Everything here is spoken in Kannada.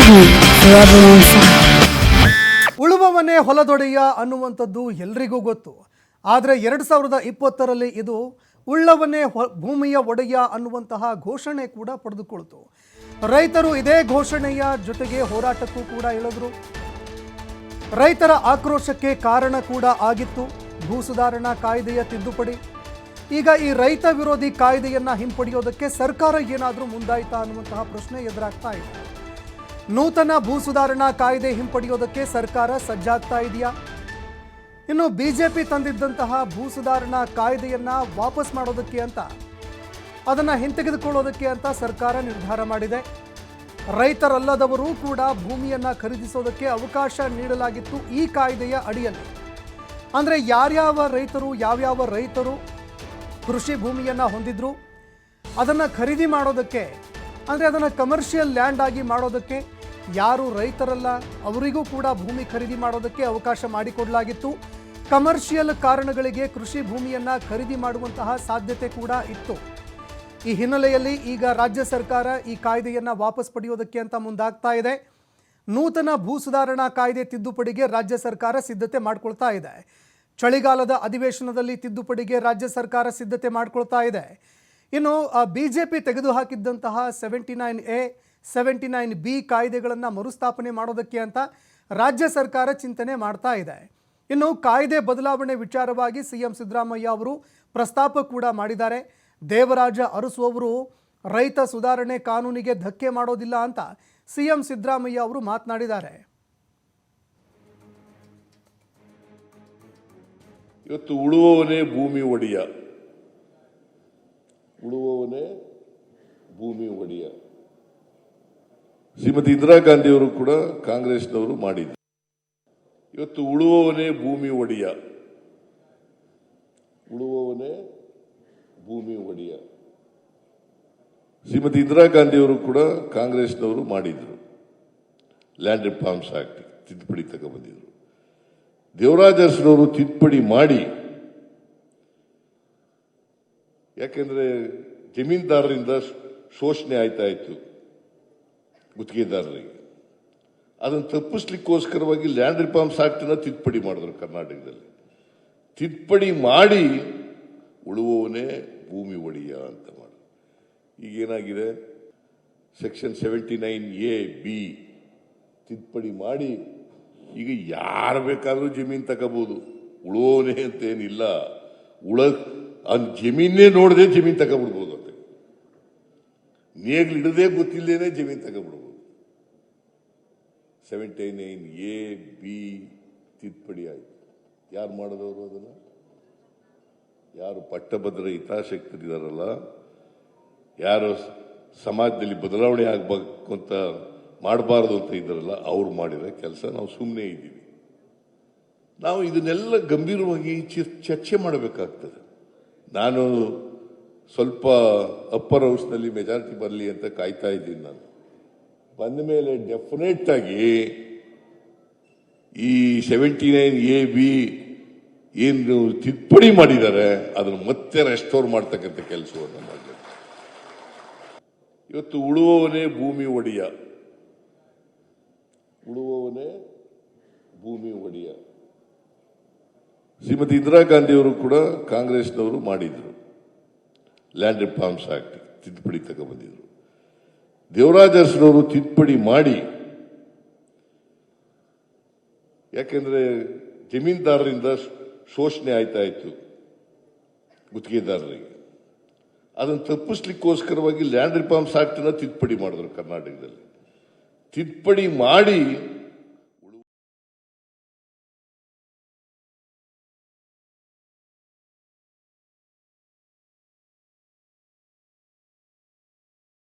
forever on fire. ಉಳುವವನೇ ಹೊಲದೊಡೆಯ ಅನ್ನುವಂಥದ್ದು ಎಲ್ರಿಗೂ ಗೊತ್ತು. ಆದರೆ 2020ರಲ್ಲಿ ಇದು ಉಳ್ಳವನೇ ಭೂಮಿಯ ಒಡೆಯ ಅನ್ನುವಂತಹ ಘೋಷಣೆ ಕೂಡ ಪಡೆದುಕೊಳ್ತು. ರೈತರು ಇದೇ ಘೋಷಣೆಯ ಜೊತೆಗೆ ಹೋರಾಟಕ್ಕೂ ಕೂಡ ಇಳಿದ್ರು. ರೈತರ ಆಕ್ರೋಶಕ್ಕೆ ಕಾರಣ ಕೂಡ ಆಗಿತ್ತು ಭೂ ಸುಧಾರಣಾ ಕಾಯ್ದೆಯ ತಿದ್ದುಪಡಿ. ಈಗ ಈ ರೈತ ವಿರೋಧಿ ಕಾಯ್ದೆಯನ್ನ ಹಿಂಪಡೆಯೋದಕ್ಕೆ ಸರ್ಕಾರ ಏನಾದರೂ ಮುಂದಾಯ್ತಾ ಅನ್ನುವಂತಹ ಪ್ರಶ್ನೆ ಎದುರಾಗ್ತಾ ಇದೆ. ನೂತನ ಭೂ ಸುಧಾರಣಾ ಕಾಯ್ದೆ ಹಿಂಪಡೆಯೋದಕ್ಕೆ ಸರ್ಕಾರ ಸಜ್ಜಾಗ್ತಾ ಇದೆಯಾ? ಇನ್ನು ಬಿಜೆಪಿ ತಂದಿದ್ದಂತಹ ಭೂ ಸುಧಾರಣಾ ಕಾಯ್ದೆಯನ್ನ ವಾಪಸ್ ಮಾಡೋದಕ್ಕೆ ಅಂತ, ಅದನ್ನು ಹಿಂತೆಗೆದುಕೊಳ್ಳೋದಕ್ಕೆ ಅಂತ ಸರ್ಕಾರ ನಿರ್ಧಾರ ಮಾಡಿದೆ. ರೈತರಲ್ಲದವರೂ ಕೂಡ ಭೂಮಿಯನ್ನು ಖರೀದಿಸೋದಕ್ಕೆ ಅವಕಾಶ ನೀಡಲಾಗಿತ್ತು ಈ ಕಾಯ್ದೆಯ ಅಡಿಯಲ್ಲಿ. ಅಂದರೆ ಯಾವ್ಯಾವ ರೈತರು ಕೃಷಿ ಭೂಮಿಯನ್ನು ಹೊಂದಿದ್ರು ಅದನ್ನು ಖರೀದಿ ಮಾಡೋದಕ್ಕೆ, ಅಂದರೆ ಅದನ್ನು ಕಮರ್ಷಿಯಲ್ ಲ್ಯಾಂಡ್ ಆಗಿ ಮಾಡೋದಕ್ಕೆ ಯಾರು ರೈತರಲ್ಲ ಅವರಿಗೂ ಕೂಡ ಭೂಮಿ ಖರೀದಿ ಮಾಡೋದಕ್ಕೆ ಅವಕಾಶ ಮಾಡಿಕೊಡಲಾಗಿತ್ತು. ಕಮರ್ಷಿಯಲ್ ಕಾರಣಗಳಿಗೆ ಕೃಷಿ ಭೂಮಿಯನ್ನು ಖರೀದಿ ಮಾಡುವಂತಹ ಸಾಧ್ಯತೆ ಕೂಡ ಇತ್ತು. ಈ ಹಿನ್ನೆಲೆಯಲ್ಲಿ ಈಗ ರಾಜ್ಯ ಸರ್ಕಾರ ಈ ಕಾಯ್ದೆಯನ್ನು ವಾಪಸ್ ಪಡೆಯೋದಕ್ಕೆ ಅಂತ ಮುಂದಾಗ್ತಾ ಇದೆ. ನೂತನ ಭೂ ಸುಧಾರಣಾ ಕಾಯ್ದೆ ತಿದ್ದುಪಡಿಗೆ ರಾಜ್ಯ ಸರ್ಕಾರ ಸಿದ್ಧತೆ ಮಾಡ್ಕೊಳ್ತಾ ಇದೆ. ಚಳಿಗಾಲದ ಅಧಿವೇಶನದಲ್ಲಿ ತಿದ್ದುಪಡಿಗೆ ರಾಜ್ಯ ಸರ್ಕಾರ ಸಿದ್ಧತೆ ಮಾಡ್ಕೊಳ್ತಾ ಇದೆ. ಇನ್ನು ಬಿಜೆಪಿ ತೆಗೆದುಹಾಕಿದ್ದಂತಹ 79A 79B ಕಾಯ್ದೆಗಳನ್ನು ಮರುಸ್ಥಾಪನೆ ಮಾಡೋದಕ್ಕೆ ಅಂತ ರಾಜ್ಯ ಸರ್ಕಾರ ಚಿಂತನೆ ಮಾಡ್ತಾ ಇದೆ. ಇನ್ನು ಕಾಯ್ದೆ ಬದಲಾವಣೆ ವಿಚಾರವಾಗಿ ಸಿಎಂ ಸಿದ್ದರಾಮಯ್ಯ ಅವರು ಪ್ರಸ್ತಾಪ ಕೂಡ ಮಾಡಿದ್ದಾರೆ. ದೇವರಾಜ ಅರಸು ಅವರು ರೈತ ಸುಧಾರಣೆ ಕಾನೂನಿಗೆ ಧಕ್ಕೆ ಮಾಡೋದಿಲ್ಲ ಅಂತ ಸಿಎಂ ಸಿದ್ದರಾಮಯ್ಯ ಅವರು ಮಾತನಾಡಿದ್ದಾರೆ. ಇವತ್ತು ಉಳುವವನೇ ಭೂಮಿ ಒಡೆಯ, ಉಳುವವನೇ ಭೂಮಿ ಒಡೆಯ. ಶ್ರೀಮತಿ ಇಂದಿರಾ ಗಾಂಧಿಯವರು ಕೂಡ ಕಾಂಗ್ರೆಸ್ನವರು ಮಾಡಿದ್ರು. ಇವತ್ತು ಉಳುವವನೇ ಭೂಮಿ ಒಡೆಯ, ಉಳುವವನೇ ಭೂಮಿ ಒಡೆಯ. ಶ್ರೀಮತಿ ಇಂದಿರಾ ಗಾಂಧಿಯವರು ಕೂಡ ಕಾಂಗ್ರೆಸ್ನವರು ಮಾಡಿದ್ರು. ಲ್ಯಾಂಡ್ ರಿಫಾರ್ಮ್ಸ್ ಆಕ್ಟ್ ತಿದ್ದುಪಡಿ ತಗೊಂಡ್ಬಂದಿದ್ರು. ದೇವರಾಜ ಅರಸನವರು ತಿದ್ದುಪಡಿ ಮಾಡಿ, ಯಾಕೆಂದ್ರೆ ಜಮೀನ್ದಾರರಿಂದ ಶೋಷಣೆ ಆಯ್ತಾ ಇತ್ತು ಗುತ್ತಿಗೆದಾರರಿಗೆ. ಅದನ್ನು ತಪ್ಪಿಸ್ಲಿಕ್ಕೋಸ್ಕರವಾಗಿ ಲ್ಯಾಂಡ್ ರಿಫಾರ್ಮ್ಸ್ ಆಕ್ಟ್ ಅನ್ನು ತಿದ್ದುಪಡಿ ಮಾಡಿದ್ರು ಕರ್ನಾಟಕದಲ್ಲಿ. ತಿದ್ದುಪಡಿ ಮಾಡಿ ಉಳುವವನೇ ಭೂಮಿ ಒಡೆಯ ಅಂತ ಮಾಡಿ ಈಗೇನಾಗಿದೆ, ಸೆಕ್ಷನ್ 79A B ತಿದ್ದುಪಡಿ ಮಾಡಿ ಈಗ ಯಾರು ಬೇಕಾದರೂ ಜಮೀನು ತಗೋಬಹುದು. ಉಳುವವನೇ ಅಂತೇನಿಲ್ಲ, ಜಮೀನೇ ನೋಡದೆ ಜಮೀನು ತಗೋಬಿಡ್ಬೋದು ಅಂತ, ನೇಗ್ಲಿಡದೆ ಗೊತ್ತಿಲ್ಲದೇನೆ ಜಮೀನು ತಗೋಬಿಡ್ಬೋದು. 79A B ತಿದ್ದುಪಡಿ ಆಯ್ತು. ಯಾರು ಮಾಡಿದವರು ಅದನ್ನು? ಯಾರು ಪಟ್ಟಭದ್ರ ಹಿತಾಸಕ್ತರಿದಾರಲ್ಲ, ಯಾರು ಸಮಾಜದಲ್ಲಿ ಬದಲಾವಣೆ ಆಗಬೇಕು ಅಂತ ಮಾಡಬಾರದು ಅಂತ ಇದ್ದಾರಲ್ಲ, ಅವ್ರು ಮಾಡಿರೋ ಕೆಲಸ. ನಾವು ಸುಮ್ಮನೆ ಇದ್ದೀವಿ. ನಾವು ಇದನ್ನೆಲ್ಲ ಗಂಭೀರವಾಗಿ ಚರ್ಚೆ ಮಾಡಬೇಕಾಗ್ತದೆ. ನಾನು ಸ್ವಲ್ಪ ಅಪ್ಪರ್ ಹೌಸ್ನಲ್ಲಿ ಮೆಜಾರಿಟಿ ಬರಲಿ ಅಂತ ಕಾಯ್ತಾ ಇದ್ದೀನಿ. ನಾನು ಬಂದ ಮೇಲೆ ಡೆಫಿನೆಟ್ ಆಗಿ ಈ 79A B ಏನು ತಿದ್ದುಪಡಿ ಮಾಡಿದ್ದಾರೆ ಅದನ್ನು ಮತ್ತೆ ರೆಸ್ಟೋರ್ ಮಾಡ್ತಕ್ಕಂಥ ಕೆಲಸವನ್ನು ಮಾಡಬೇಕು. ಇವತ್ತು ಉಳುವವನೇ ಭೂಮಿ ಒಡೆಯ, ಉಳುವವನೇ ಭೂಮಿ ಒಡೆಯ. ಶ್ರೀಮತಿ ಇಂದಿರಾ ಗಾಂಧಿಯವರು ಕೂಡ ಕಾಂಗ್ರೆಸ್ನವರು ಮಾಡಿದ್ರು. ಲ್ಯಾಂಡ್ ರಿಫಾರ್ಮ್ಸ್ ಆಕ್ಟ್ ತಿದ್ದುಪಡಿ ತಗೊಂಡ್ಬಂದಿದ್ರು. ದೇವರಾಜ ಅರಸನವರು ತಿದ್ದುಪಡಿ ಮಾಡಿ, ಯಾಕೆಂದ್ರೆ ಜಮೀನ್ದಾರರಿಂದ ಶೋಷಣೆ ಆಯ್ತಾ ಇತ್ತು ಗುತ್ತಿಗೆದಾರರಿಗೆ. ಅದನ್ನು ತಪ್ಪಿಸ್ಲಿಕ್ಕೋಸ್ಕರವಾಗಿ ಲ್ಯಾಂಡ್ ರಿಫಾರ್ಮ್ಸ್ ಆಕ್ಟ್ ಅನ್ನು ತಿದ್ದುಪಡಿ ಮಾಡಿದ್ರು ಕರ್ನಾಟಕದಲ್ಲಿ. ತಿದ್ದುಪಡಿ ಮಾಡಿ